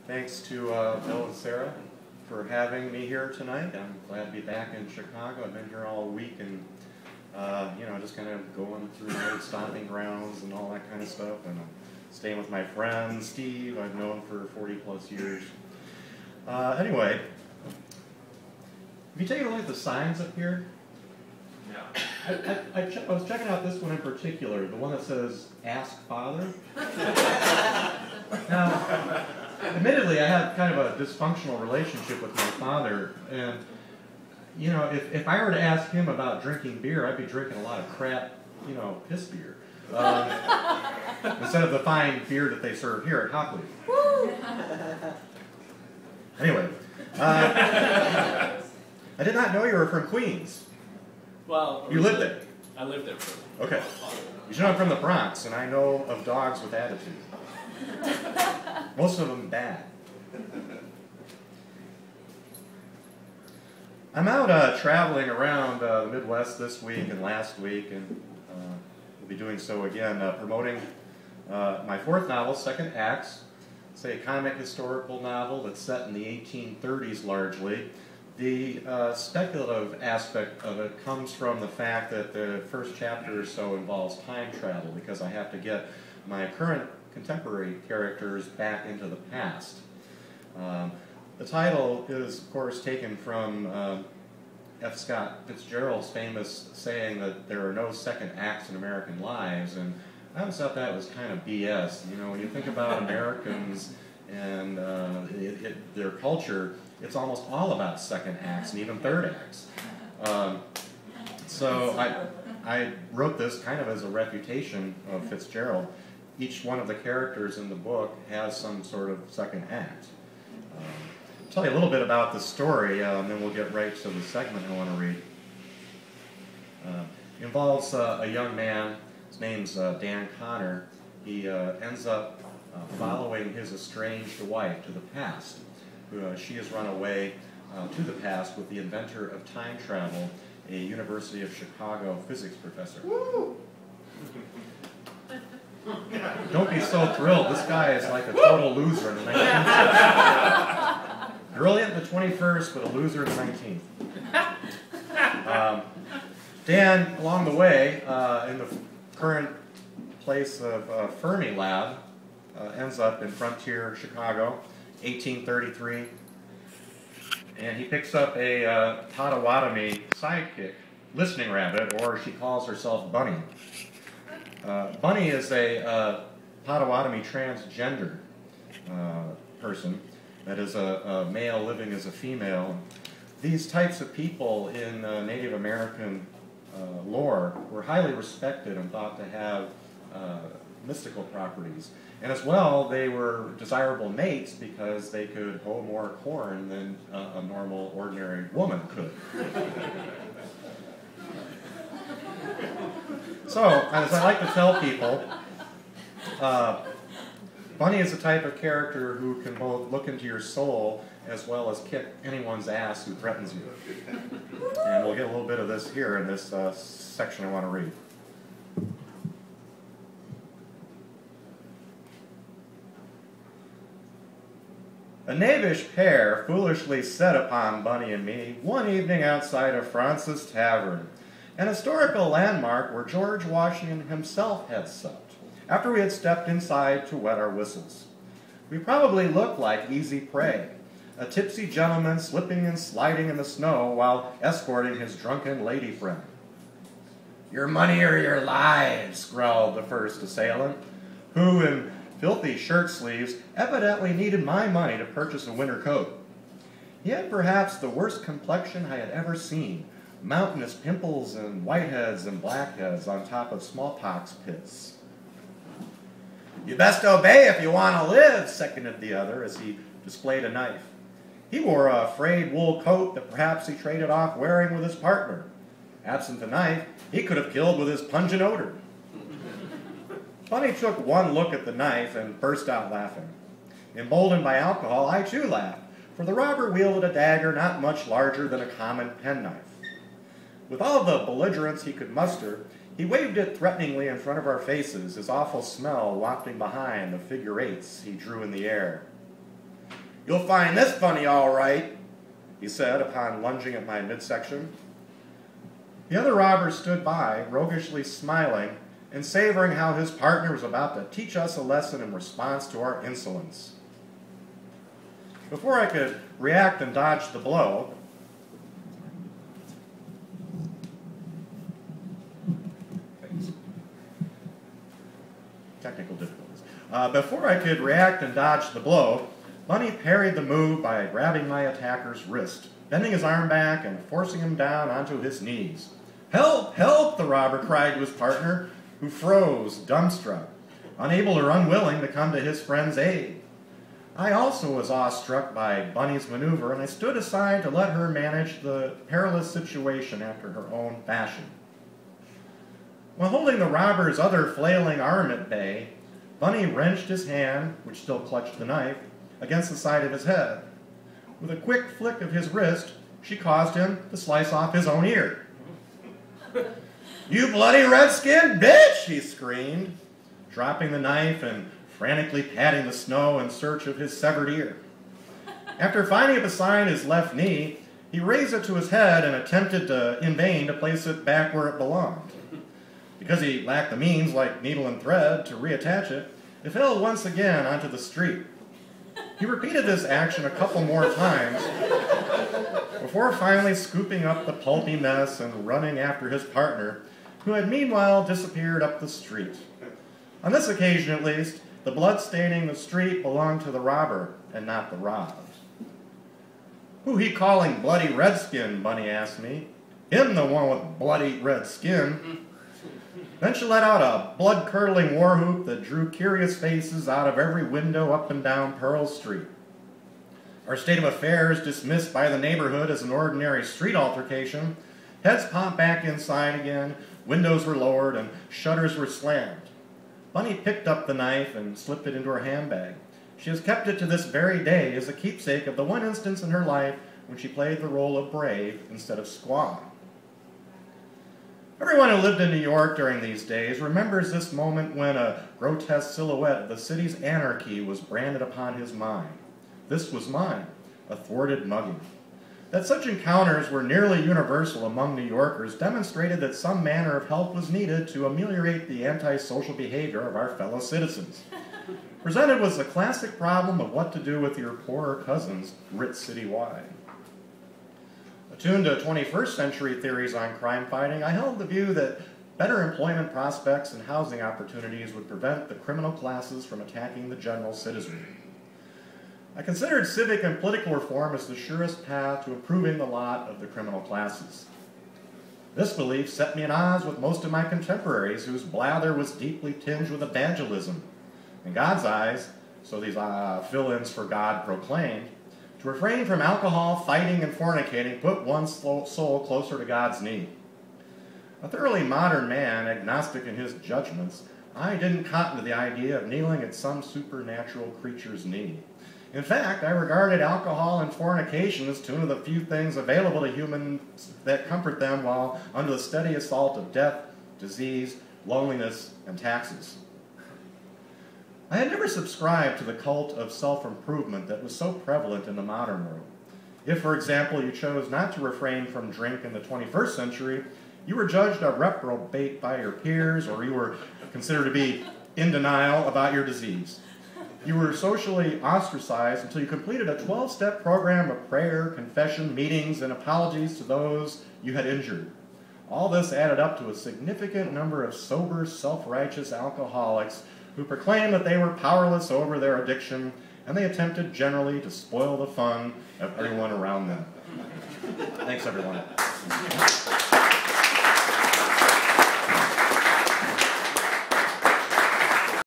Thanks to Bill and Sarah for having me here tonight. I'm glad to be back in Chicago. I've been here all week and, just kind of going through my old stomping grounds and all that kind of stuff. And I'm staying with my friend Steve, I've known for 40 plus years. Anyway, have you taken a look at the signs up here? No. I was checking out this one in particular, the one that says, "Ask Father." Now, admittedly, I have kind of a dysfunctional relationship with my father, and, if I were to ask him about drinking beer, I'd be drinking a lot of crap, piss beer, instead of the fine beer that they serve here at Hockley. Anyway, I did not know you were from Queens. Well, you lived there? I lived there for okay. You should know I'm from the Bronx, and I know of dogs with attitude. Most of them bad. I'm out traveling around the Midwest this week and last week, and will be doing so again, promoting my fourth novel, Second Acts. It's a comic historical novel that's set in the 1830s largely. The speculative aspect of it comes from the fact that the first chapter or so involves time travel, because I have to get my current contemporary characters back into the past. The title is, of course, taken from F. Scott Fitzgerald's famous saying that there are no second acts in American lives, and I always thought that was kind of BS. When you think about Americans and their culture, it's almost all about second acts and even third acts. So I wrote this kind of as a refutation of Fitzgerald. Each one of the characters in the book has some sort of second act. I'll tell you a little bit about the story, and then we'll get right to the segment I want to read. It involves a young man. His name's Dan Connor. He ends up following his estranged wife to the past. She has run away to the past with the inventor of time travel, a University of Chicago physics professor. Woo! Don't be so thrilled. This guy is like a total loser in the 19th century. Brilliant in the 21st, but a loser in the 19th. Dan, along the way, in the current place of Fermilab, ends up in Frontier, Chicago, 1833, and he picks up a Potawatomi sidekick, Listening Rabbit, or she calls herself Bunny. Bunny is a Potawatomi transgender person, that is a male living as a female. These types of people in Native American lore were highly respected and thought to have mystical properties. And as well, they were desirable mates because they could hoe more corn than a normal, ordinary woman could. So, as I like to tell people, Bunny is the type of character who can both look into your soul as well as kick anyone's ass who threatens you. And we'll get a little bit of this here in this section I want to read. A knavish pair foolishly set upon Bunny and me one evening outside of Francis Tavern, an historical landmark where George Washington himself had supped, after we had stepped inside to wet our whistles. We probably looked like easy prey, a tipsy gentleman slipping and sliding in the snow while escorting his drunken lady friend. "Your money or your lives," growled the first assailant, who, in filthy shirt sleeves, evidently needed my money to purchase a winter coat. He had perhaps the worst complexion I had ever seen, mountainous pimples and whiteheads and blackheads on top of smallpox pits. "You best obey if you want to live," seconded the other as he displayed a knife. He wore a frayed wool coat that perhaps he traded off wearing with his partner. Absent the knife, he could have killed with his pungent odor. Bunny took one look at the knife and burst out laughing. Emboldened by alcohol, I too laughed, for the robber wielded a dagger not much larger than a common penknife. With all the belligerence he could muster, he waved it threateningly in front of our faces, his awful smell wafting behind the figure eights he drew in the air. "You'll find this funny, all right," he said upon lunging at my midsection. The other robber stood by, roguishly smiling and savoring how his partner was about to teach us a lesson in response to our insolence. Before I could react and dodge the blow, technical difficulties. Before I could react and dodge the blow, Bunny parried the move by grabbing my attacker's wrist, bending his arm back and forcing him down onto his knees. "Help! Help!" the robber cried to his partner, who froze, dumbstruck, unable or unwilling to come to his friend's aid. I also was awestruck by Bunny's maneuver, and I stood aside to let her manage the perilous situation after her own fashion. While holding the robber's other flailing arm at bay, Bunny wrenched his hand, which still clutched the knife, against the side of his head. With a quick flick of his wrist, she caused him to slice off his own ear. "You bloody redskin bitch!" he screamed, dropping the knife and frantically patting the snow in search of his severed ear. After finding it beside his left knee, he raised it to his head and attempted in vain to place it back where it belonged. Because he lacked the means, like needle and thread, to reattach it, it fell once again onto the street. He repeated this action a couple more times before finally scooping up the pulpy mess and running after his partner, who had meanwhile disappeared up the street. On this occasion, at least, the blood staining the street belonged to the robber and not the robbed. "Who he calling bloody redskin?" Bunny asked me. "Him the one with bloody red skin." Then she let out a blood-curdling war whoop that drew curious faces out of every window up and down Pearl Street. Our state of affairs dismissed by the neighborhood as an ordinary street altercation, heads popped back inside again, windows were lowered, and shutters were slammed. Bunny picked up the knife and slipped it into her handbag. She has kept it to this very day as a keepsake of the one instance in her life when she played the role of brave instead of squaw. Everyone who lived in New York during these days remembers this moment when a grotesque silhouette of the city's anarchy was branded upon his mind. This was mine, a thwarted mugging. That such encounters were nearly universal among New Yorkers demonstrated that some manner of help was needed to ameliorate the antisocial behavior of our fellow citizens. Presented was the classic problem of what to do with your poorer cousins writ citywide. Attuned to 21st century theories on crime fighting, I held the view that better employment prospects and housing opportunities would prevent the criminal classes from attacking the general citizenry. I considered civic and political reform as the surest path to improving the lot of the criminal classes. This belief set me at odds with most of my contemporaries whose blather was deeply tinged with evangelism. In God's eyes, so these fill-ins for God proclaimed, to refrain from alcohol, fighting, and fornicating put one's soul closer to God's knee. A thoroughly modern man, agnostic in his judgments, I didn't cotton to the idea of kneeling at some supernatural creature's knee. In fact, I regarded alcohol and fornication as two of the few things available to humans that comfort them while under the steady assault of death, disease, loneliness, and taxes. I had never subscribed to the cult of self-improvement that was so prevalent in the modern world. If, for example, you chose not to refrain from drink in the 21st century, you were judged a reprobate by your peers, or you were considered to be in denial about your disease. You were socially ostracized until you completed a 12-step program of prayer, confession, meetings, and apologies to those you had injured. All this added up to a significant number of sober, self-righteous alcoholics who proclaimed that they were powerless over their addiction, and they attempted generally to spoil the fun of everyone around them. Thanks, everyone.